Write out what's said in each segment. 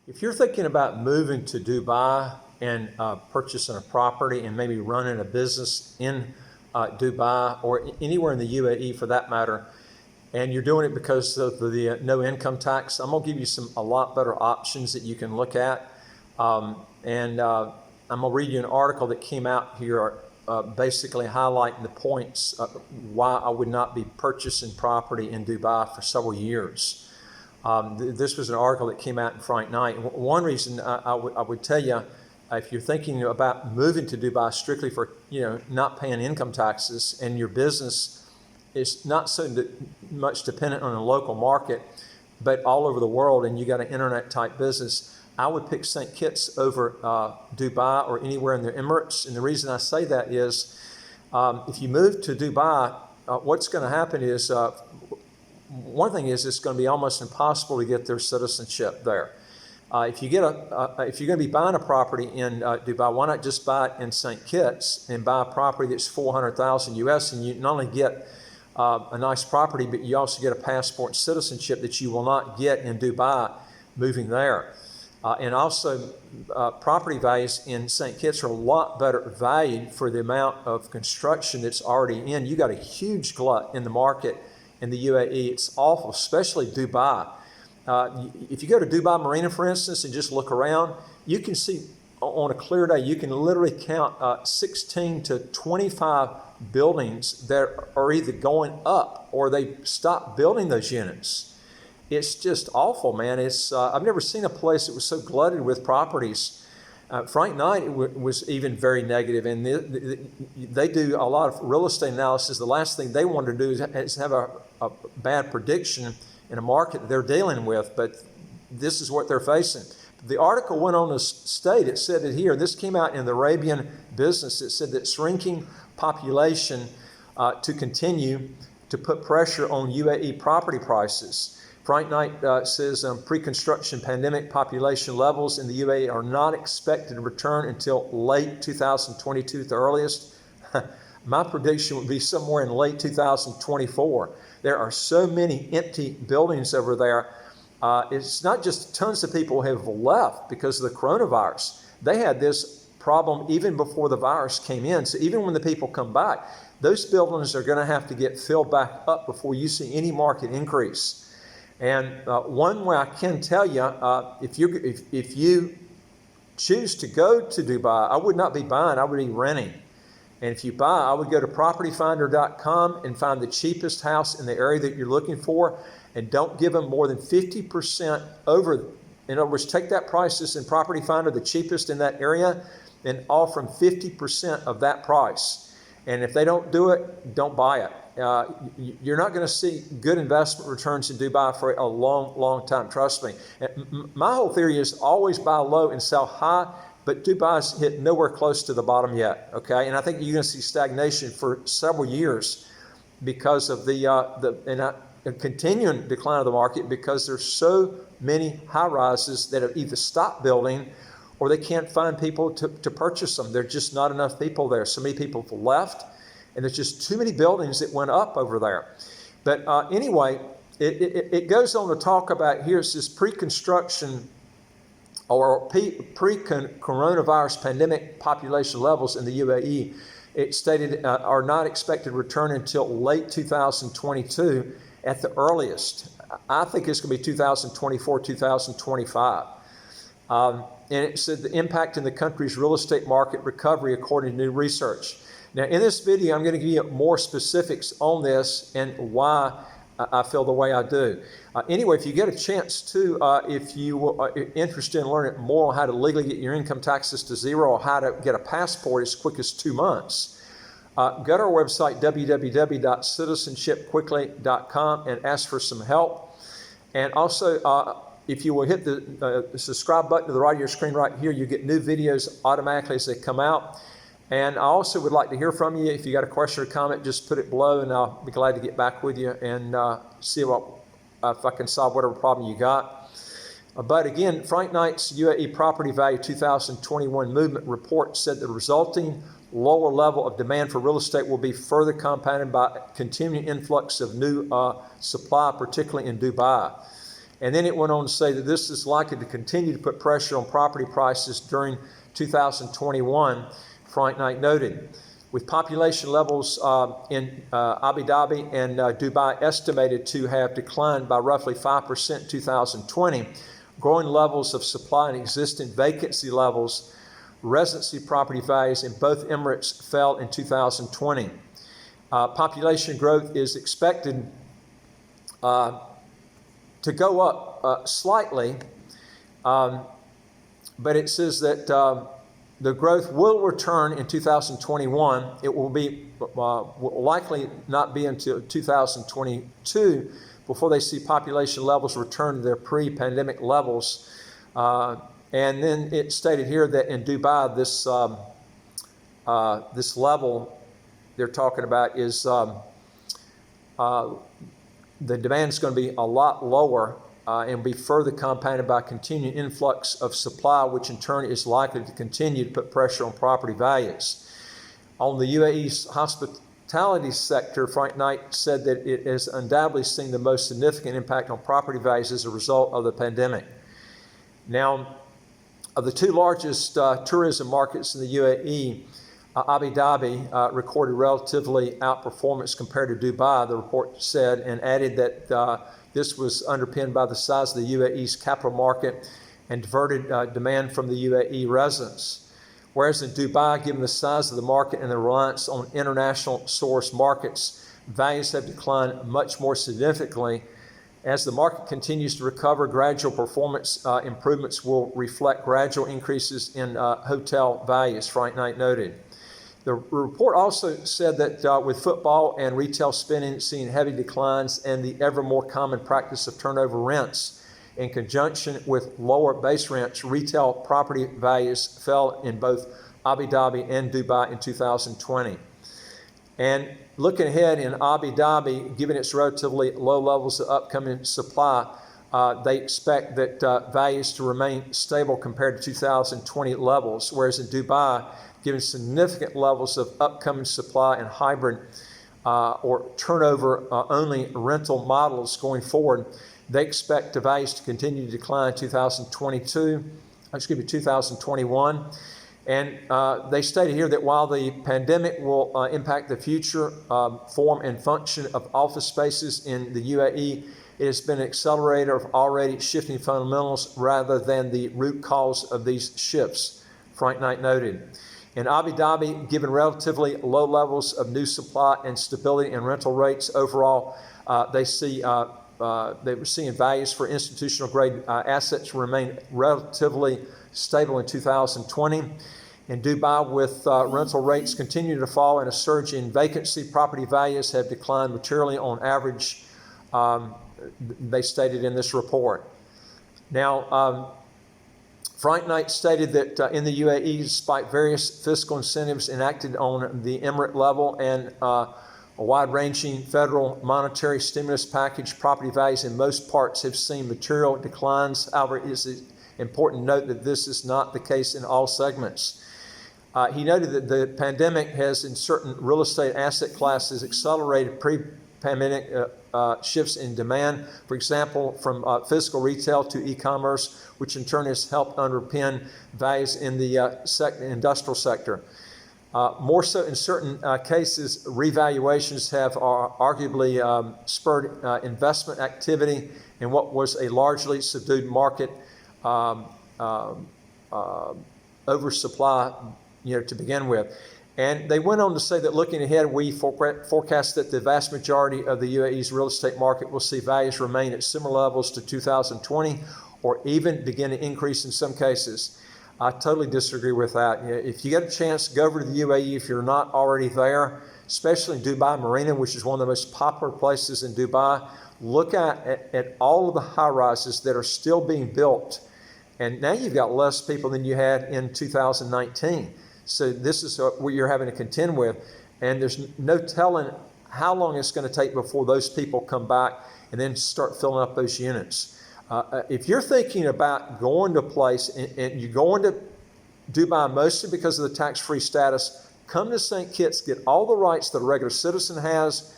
If you're thinking about moving to Dubai and purchasing a property and maybe running a business in Dubai or anywhere in the UAE for that matter, and you're doing it because of the no income tax, I'm gonna give you a lot better options that you can look at. I'm gonna read you an article that came out here basically highlighting the points why I would not be purchasing property in Dubai for several years. This was an article that came out in Friday night. One reason I would tell you, if you're thinking about moving to Dubai strictly for not paying income taxes, and your business is not so much dependent on a local market, but all over the world, and you got an internet type business, I would pick St. Kitts over Dubai or anywhere in the Emirates. And the reason I say that is, if you move to Dubai, what's going to happen is, one thing is it's going to be almost impossible to get their citizenship there. If you're going to be buying a property in Dubai, why not just buy it in St. Kitts and buy a property that's $400,000 US, and you not only get a nice property, but you also get a passport and citizenship that you will not get in Dubai moving there. And also, property values in St. Kitts are a lot better valued for the amount of construction that's already in. You got a huge glut in the market in the UAE. It's awful, especially Dubai. If you go to Dubai Marina, for instance, and just look around, you can see on a clear day, you can literally count 16 to 25 buildings that are either going up or they stopped building those units. It's just awful, man. I've never seen a place that was so glutted with properties. Friday night was even very negative, and they do a lot of real estate analysis. The last thing they want to do is have a bad prediction in a market they're dealing with, but this is what they're facing. The article went on to state, it said it here, this came out in the Arabian Business, it said that shrinking population to continue to put pressure on UAE property prices. Friday night says pre-construction pandemic population levels in the UAE are not expected to return until late 2022 at the earliest. My prediction would be somewhere in late 2024. There are so many empty buildings over there. It's not just tons of people have left because of the coronavirus. They had this problem even before the virus came in. So even when the people come back, those buildings are going to have to get filled back up before you see any market increase. And one way I can tell you, if you choose to go to Dubai, I would not be buying, I would be renting. And if you buy, I would go to propertyfinder.com and find the cheapest house in the area that you're looking for, and don't give them more than 50% over. In other words, take that price that's in Property Finder, the cheapest in that area, and offer them 50% of that price. And if they don't do it, don't buy it. You're not going to see good investment returns in Dubai for a long, long time. Trust me. My whole theory is always buy low and sell high, but Dubai's hit nowhere close to the bottom yet. Okay, and I think you're going to see stagnation for several years because of the continuing decline of the market, because there's so many high rises that have either stopped building or they can't find people to purchase them. There's just not enough people there. So many people have left, and there's just too many buildings that went up over there. But anyway, it goes on to talk about, here it says pre-construction or pre-coronavirus pandemic population levels in the UAE. It stated are not expected to return until late 2022 at the earliest. I think it's going to be 2024, 2025. And it said the impact in the country's real estate market recovery according to new research. Now, in this video, I'm going to give you more specifics on this and why I feel the way I do. Anyway, if you get a chance to, if you are interested in learning more on how to legally get your income taxes to zero or how to get a passport as quick as 2 months, go to our website, www.citizenshipquickly.com, and ask for some help. And also, if you will hit the subscribe button to the right of your screen right here, you get new videos automatically as they come out. And I also would like to hear from you. If you got a question or comment, just put it below, and I'll be glad to get back with you and see if I can solve whatever problem you got. But again, Friday night's UAE Property Value 2021 Movement Report said the resulting lower level of demand for real estate will be further compounded by continuing influx of new supply, particularly in Dubai. And then it went on to say that this is likely to continue to put pressure on property prices during 2021, Frank Knight noted. With population levels in Abu Dhabi and Dubai estimated to have declined by roughly 5% in 2020, growing levels of supply and existing vacancy levels, residency property values in both Emirates fell in 2020. Population growth is expected to go up slightly, but it says that the growth will return in 2021. It will likely not be until 2022 before they see population levels return to their pre-pandemic levels. And then it stated here that in Dubai, this level they're talking about is the demand is going to be a lot lower and be further compounded by continuing influx of supply, which in turn is likely to continue to put pressure on property values. On the UAE's hospitality sector, Frank Knight said that it has undoubtedly seen the most significant impact on property values as a result of the pandemic. Now, of the two largest tourism markets in the UAE, Abu Dhabi recorded relatively outperformance compared to Dubai, the report said, and added that this was underpinned by the size of the UAE's capital market and diverted demand from the UAE residents. Whereas in Dubai, given the size of the market and the reliance on international source markets, values have declined much more significantly. As the market continues to recover, gradual performance improvements will reflect gradual increases in hotel values, Frank Knight noted. The report also said that with football and retail spending seeing heavy declines and the ever more common practice of turnover rents, in conjunction with lower base rents, retail property values fell in both Abu Dhabi and Dubai in 2020. And looking ahead in Abu Dhabi, given its relatively low levels of upcoming supply, they expect that values to remain stable compared to 2020 levels, whereas in Dubai, given significant levels of upcoming supply and hybrid or turnover only rental models going forward, they expect the values to continue to decline in 2021. And they stated here that while the pandemic will impact the future form and function of office spaces in the UAE, it has been an accelerator of already shifting fundamentals rather than the root cause of these shifts, Frank Knight noted. In Abu Dhabi, given relatively low levels of new supply and stability in rental rates overall, they were seeing values for institutional grade assets remain relatively stable in 2020. In Dubai, with rental rates continuing to fall and a surge in vacancy, property values have declined materially on average, they stated in this report. Now, Frank Knight stated that in the UAE, despite various fiscal incentives enacted on the emirate level and a wide-ranging federal monetary stimulus package, property values in most parts have seen material declines. However, it is important to note that this is not the case in all segments. He noted that the pandemic has, in certain real estate asset classes, accelerated pre-pandemic shifts in demand, for example, from physical retail to e-commerce, which in turn has helped underpin values in the industrial sector. More so in certain cases, revaluations have arguably spurred investment activity in what was a largely subdued market, oversupply, to begin with. And they went on to say that looking ahead, we forecast that the vast majority of the UAE's real estate market will see values remain at similar levels to 2020 or even begin to increase in some cases. I totally disagree with that. If you get a chance, go over to the UAE if you're not already there, especially in Dubai Marina, which is one of the most popular places in Dubai. Look at all of the high-rises that are still being built. And now you've got less people than you had in 2019. So this is what you're having to contend with. And there's no telling how long it's going to take before those people come back and then start filling up those units. If you're thinking about going to a place and you're going to Dubai mostly because of the tax-free status, come to St. Kitts, get all the rights that a regular citizen has,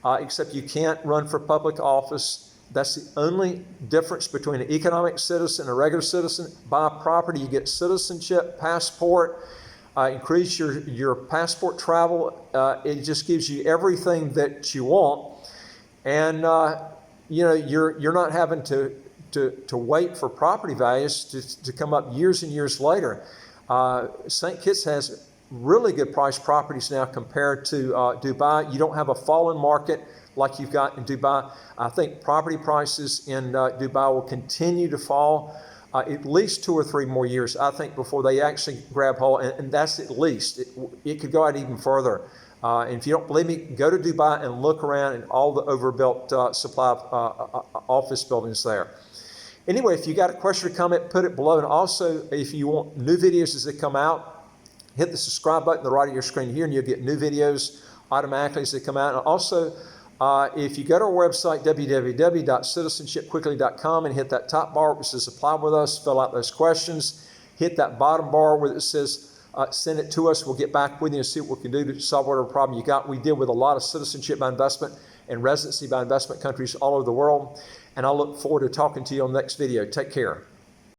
except you can't run for public office. That's the only difference between an economic citizen and a regular citizen. Buy a property, you get citizenship, passport, increase your passport travel. It just gives you everything that you want. And you're not having to wait for property values to come up years and years later. St. Kitts has really good priced properties now compared to Dubai. You don't have a fallen market like you've got in Dubai. I think property prices in Dubai will continue to fall at least 2 or 3 more years, I think, before they actually grab hold, and that's at least. It could go out even further. And if you don't believe me, go to Dubai and look around at all the overbuilt supply of office buildings there. Anyway, if you got a question or comment, put it below. And also, if you want new videos as they come out, hit the subscribe button on the right of your screen here, and you'll get new videos automatically as they come out. And also, if you go to our website, www.citizenshipquickly.com, and hit that top bar which says apply with us, fill out those questions, hit that bottom bar where it says send it to us. We'll get back with you and see what we can do to solve whatever problem you got. We deal with a lot of citizenship by investment and residency by investment countries all over the world. And I look forward to talking to you on the next video. Take care.